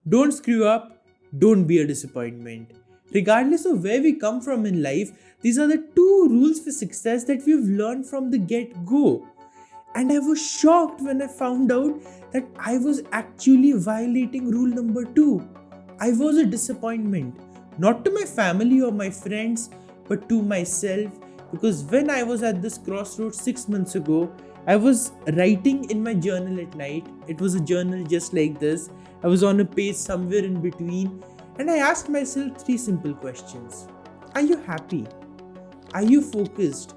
Don't screw up, don't be a disappointment. Regardless of where we come from in life, these are the two rules for success that we've learned from the get go. And I was shocked when I found out that I was actually violating rule number 2. I was a disappointment, not to my family or my friends, but to myself. Because when I was at this crossroads 6 months ago, I was writing in my journal at night. It was a journal just like this. I was on a page somewhere in between, and I asked myself 3 simple questions. Are you happy? Are you focused?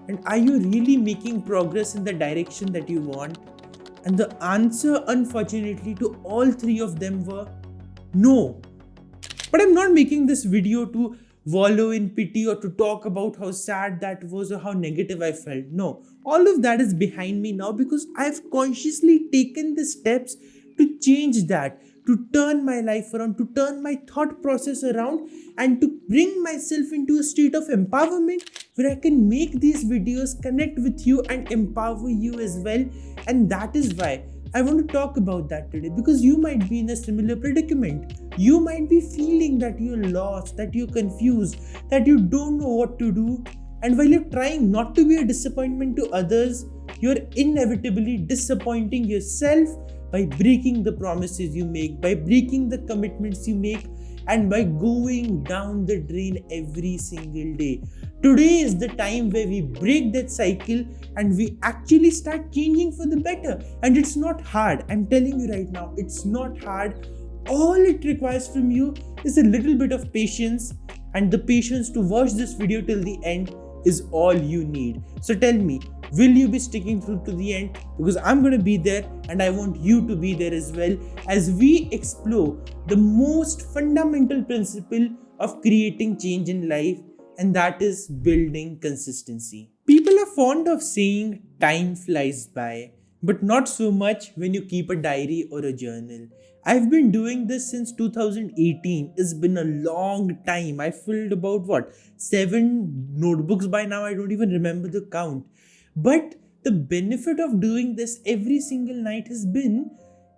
And are you really making progress in the direction that you want? And the answer, unfortunately, to all 3 of them were no. But I'm not making this video to wallow in pity or to talk about how sad that was or how negative I felt. No, all of that is behind me now because I've consciously taken the steps to change that, to turn my life around, to turn my thought process around, and to bring myself into a state of empowerment where I can make these videos, connect with you, and empower you as well. And that is why I want to talk about that today, because you might be in a similar predicament. You might be feeling that you're lost, that you're confused, that you don't know what to do. And while you're trying not to be a disappointment to others, you're inevitably disappointing yourself by breaking the promises you make, by breaking the commitments you make, and by going down the drain every single day. Today is the time where we break that cycle and we actually start changing for the better. And it's not hard. I'm telling you right now, it's not hard. All it requires from you is a little bit of patience, and the patience to watch this video till the end is all you need. So tell me, will you be sticking through to the end? Because I'm going to be there, and I want you to be there as well, as we explore the most fundamental principle of creating change in life, and that is building consistency. People are fond of saying time flies by, but not so much when you keep a diary or a journal. I've been doing this since 2018. It's been a long time. I filled about 7 notebooks by now. I don't even remember the count. But the benefit of doing this every single night has been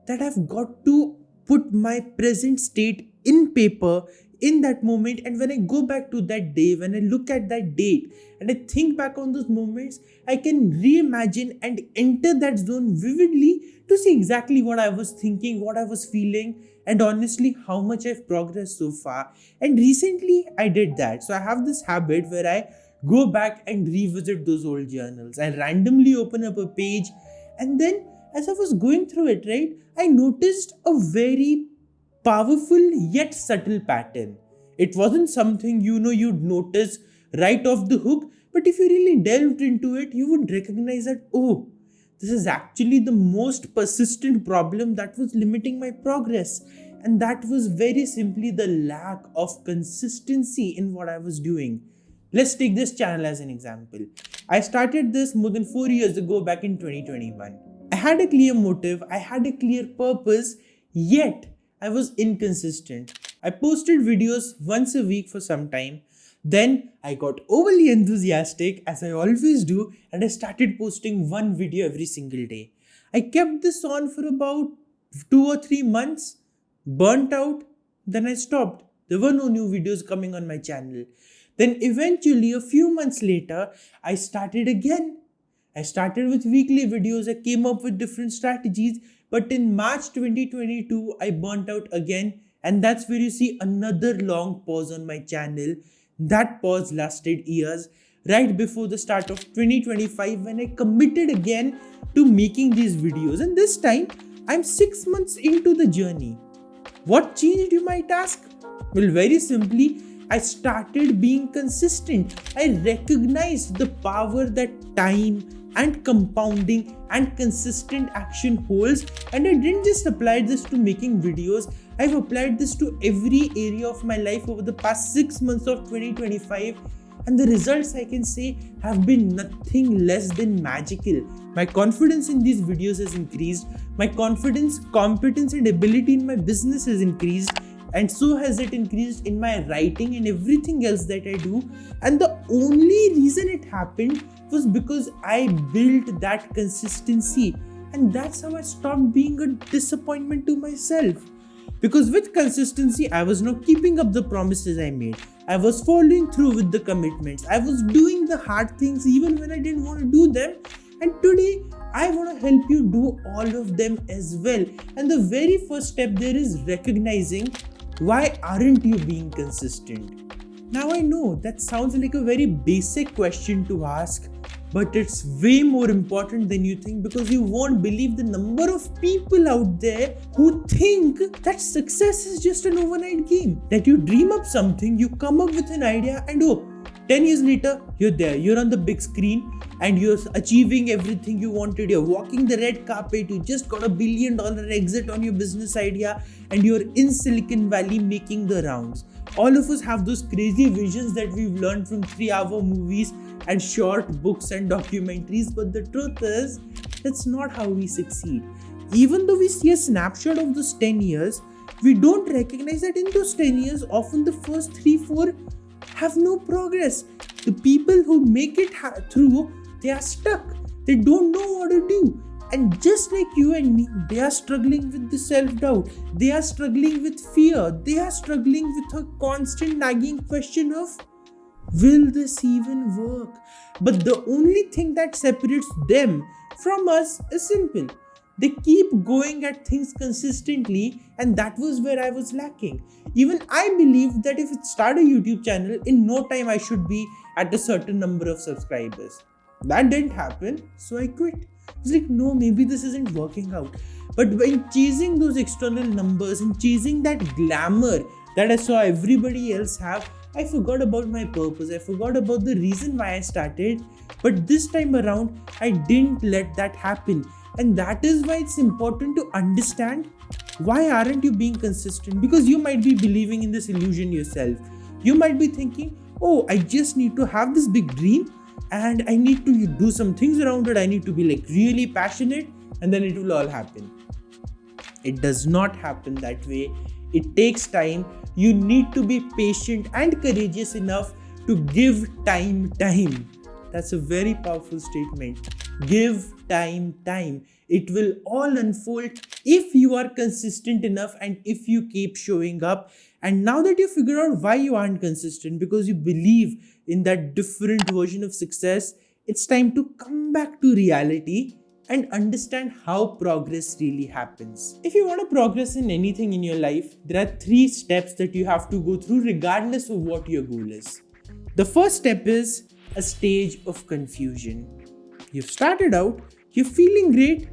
that I've got to put my present state in paper in that moment. And when I go back to that day, when I look at that date and I think back on those moments, I can reimagine and enter that zone vividly to see exactly what I was thinking, what I was feeling, and honestly how much I've progressed so far. And recently I did that. So I have this habit where I go back and revisit those old journals. I randomly open up a page, and then as I was going through it, right, I noticed a very powerful yet subtle pattern. It wasn't something you'd notice right off the hook, but if you really delved into it, you would recognize that, oh, this is actually the most persistent problem that was limiting my progress. And that was very simply the lack of consistency in what I was doing. Let's take this channel as an example. I started this more than 4 years ago, back in 2021. I had a clear motive, I had a clear purpose, yet I was inconsistent. I posted videos once a week for some time. Then I got overly enthusiastic, as I always do, and I started posting 1 video every single day. I kept this on for about 2 or 3 months, burnt out, then I stopped. There were no new videos coming on my channel. Then eventually, a few months later, I started again. I started with weekly videos, I came up with different strategies, but in March 2022, I burnt out again, and that's where you see another long pause on my channel. That pause lasted years, right before the start of 2025, when I committed again to making these videos. And this time, I'm 6 months into the journey. What changed, you might ask? Well, very simply, I started being consistent. I recognized the power that time and compounding and consistent action holds, and I didn't just apply this to making videos. I've applied this to every area of my life over the past 6 months of 2025, and the results, I can say, have been nothing less than magical. My confidence in these videos has increased. My confidence, competence, and ability in my business has increased. And so has it increased in my writing and everything else that I do. And the only reason it happened was because I built that consistency. And that's how I stopped being a disappointment to myself. Because with consistency, I was not keeping up the promises I made. I was following through with the commitments. I was doing the hard things even when I didn't want to do them. And today, I want to help you do all of them as well. And the very first step there is recognizing, why aren't you being consistent? Now I know that sounds like a very basic question to ask, but it's way more important than you think, because you won't believe the number of people out there who think that success is just an overnight game. That you dream up something, you come up with an idea, and 10 years later, you're there, you're on the big screen, and you're achieving everything you wanted. You're walking the red carpet, you just got $1 billion exit on your business idea, and you're in Silicon Valley making the rounds. All of us have those crazy visions that we've learned from 3-hour movies and short books and documentaries, but the truth is, that's not how we succeed. Even though we see a snapshot of those 10 years, we don't recognize that in those 10 years, often the first 3-4 have no progress. The people who make it through, they are stuck. They don't know what to do. And just like you and me, they are struggling with the self-doubt. They are struggling with fear. They are struggling with a constant nagging question of, will this even work? But the only thing that separates them from us is simple. They keep going at things consistently, and that was where I was lacking. Even I believed that if I start a YouTube channel, in no time I should be at a certain number of subscribers. That didn't happen, so I quit. I was like, no, maybe this isn't working out. But when chasing those external numbers and chasing that glamour that I saw everybody else have, I forgot about my purpose. I forgot about the reason why I started. But this time around, I didn't let that happen. And that is why it's important to understand, why aren't you being consistent? Because you might be believing in this illusion yourself. You might be thinking, I just need to have this big dream, and I need to do some things around it. I need to be really passionate, and then it will all happen. It does not happen that way. It takes time. You need to be patient and courageous enough to give time. That's a very powerful statement. Give time. It will all unfold if you are consistent enough and if you keep showing up. And now that you figure out why you aren't consistent, because you believe in that different version of success, it's time to come back to reality and understand how progress really happens. If you want to progress in anything in your life, there are 3 steps that you have to go through regardless of what your goal is. The first step is a stage of confusion. You've started out, you're feeling great,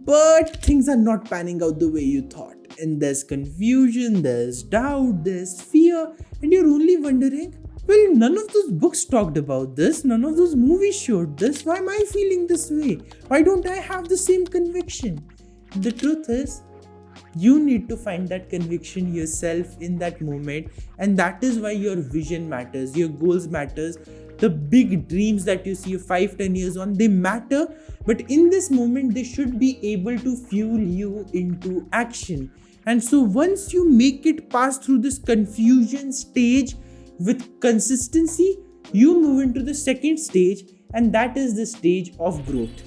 but things are not panning out the way you thought. And there's confusion, there's doubt, there's fear, and you're only wondering, well, none of those books talked about this, none of those movies showed this, why am I feeling this way? Why don't I have the same conviction? The truth is, you need to find that conviction yourself in that moment, and that is why your vision matters, your goals matters. The big dreams that you see 5-10 years on, they matter, but in this moment, they should be able to fuel you into action. And so once you make it pass through this confusion stage with consistency, you move into the second stage, and that is the stage of growth.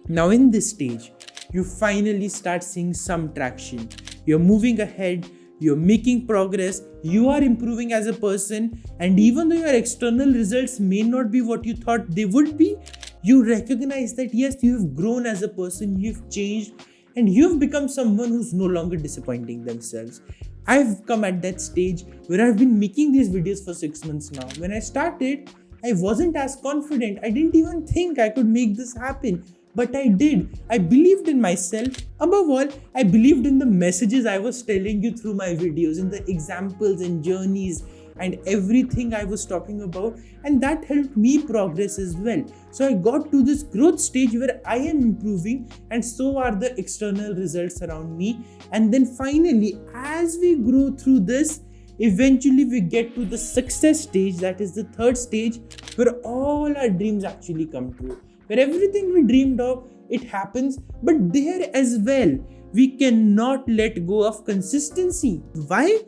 Now in this stage, you finally start seeing some traction. You're moving ahead, you're making progress, you are improving as a person, and even though your external results may not be what you thought they would be, you recognize that yes, you have grown as a person, you've changed, and you've become someone who's no longer disappointing themselves. I've come at that stage where I've been making these videos for 6 months now. When I started, I wasn't as confident. I didn't even think I could make this happen. But I did. I believed in myself. Above all, I believed in the messages I was telling you through my videos, in the examples and journeys and everything I was talking about. And that helped me progress as well. So I got to this growth stage where I am improving, and so are the external results around me. And then finally, as we grow through this, eventually we get to the success stage, that is the third stage, where all our dreams actually come true. Where everything we dreamed of, it happens. But there as well, we cannot let go of consistency. Why?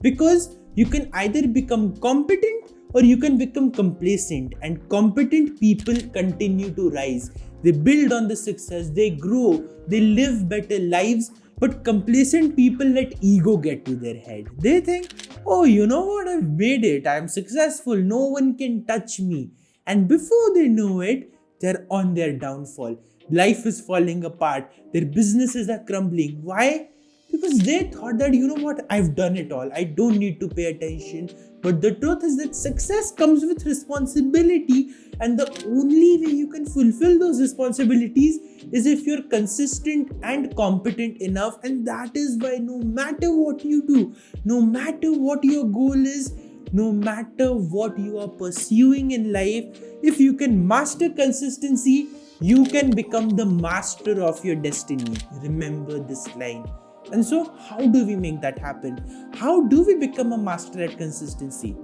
Because you can either become competent or you can become complacent, and competent people continue to rise. They build on the success, they grow, they live better lives But complacent people let ego get to their head. They think, oh, you know what, I've made it, I'm successful, no one can touch me. And before they know it, they're on their downfall. Life is falling apart, their businesses are crumbling. Why? Because they thought that, you know what, I've done it all, I don't need to pay attention. But the truth is that success comes with responsibility, and the only way you can fulfill those responsibilities is if you're consistent and competent enough. And that is why no matter what you do, no matter what your goal is, no matter what you are pursuing in life, if you can master consistency, you can become the master of your destiny. Remember this line. And so, how do we make that happen? How do we become a master at consistency?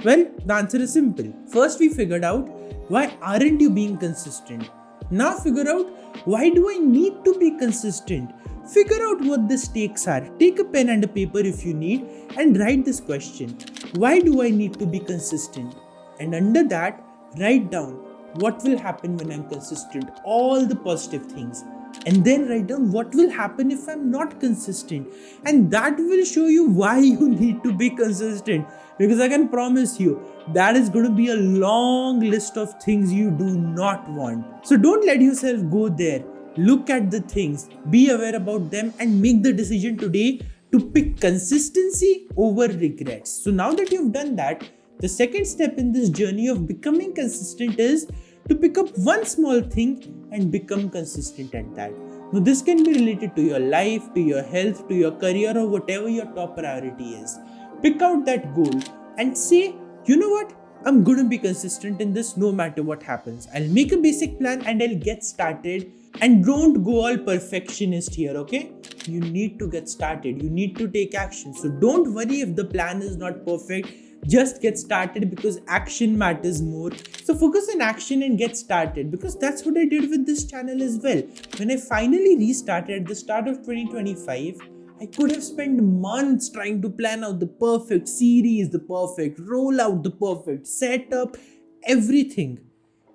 Well, the answer is simple. First, we figured out why aren't you being consistent? Now figure out, why do I need to be consistent? Figure out what the stakes are. Take a pen and a paper if you need and write this question. Why do I need to be consistent? And under that, write down what will happen when I'm consistent, all the positive things. And then write down what will happen if I'm not consistent. And that will show you why you need to be consistent. Because I can promise you, that is going to be a long list of things you do not want. So don't let yourself go there. Look at the things, be aware about them, and make the decision today to pick consistency over regrets. So now that you've done that, the second step in this journey of becoming consistent is to pick up one small thing and become consistent at that. Now this can be related to your life, to your health, to your career, or whatever your top priority is. Pick out that goal and say, you know what? I'm going to be consistent in this no matter what happens. I'll make a basic plan and I'll get started. And don't go all perfectionist here, okay? You need to get started. You need to take action. So don't worry if the plan is not perfect. Just get started, because action matters more. So focus on action and get started, because that's what I did with this channel as well. When I finally restarted at the start of 2025, I could have spent months trying to plan out the perfect series, the perfect rollout, the perfect setup, everything.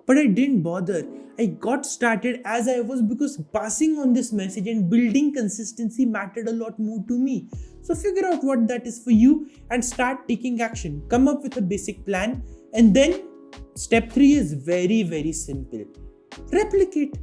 But I didn't bother. I got started as I was, because passing on this message and building consistency mattered a lot more to me. So figure out what that is for you and start taking action. Come up with a basic plan, and then step 3 is very, very simple. Replicate.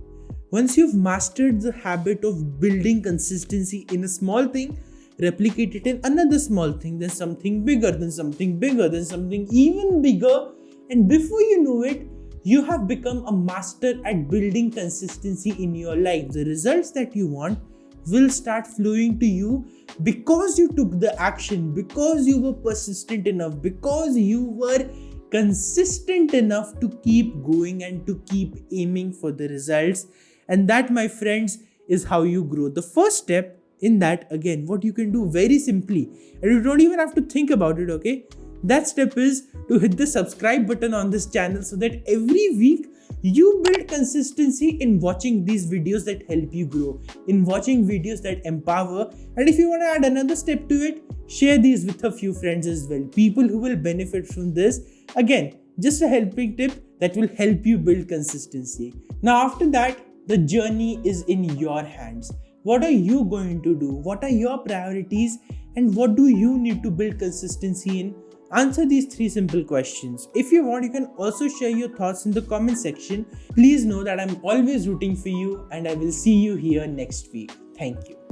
Once you've mastered the habit of building consistency in a small thing, replicate it in another small thing, then something bigger, then something bigger, then something even bigger. And before you know it, you have become a master at building consistency in your life. The results that you want will start flowing to you because you took the action, because you were persistent enough, because you were consistent enough to keep going and to keep aiming for the results. And that, my friends, is how you grow. The first step in that, again, what you can do very simply, and you don't even have to think about it, okay? That step is to hit the subscribe button on this channel, so that every week you build consistency in watching these videos that help you grow, in watching videos that empower. And if you want to add another step to it, share these with a few friends as well, people who will benefit from this. Again, just a helping tip that will help you build consistency. Now after that, the journey is in your hands. What are you going to do? What are your priorities? And what do you need to build consistency in? Answer these 3 simple questions. If you want, you can also share your thoughts in the comment section. Please know that I'm always rooting for you, and I will see you here next week. Thank you.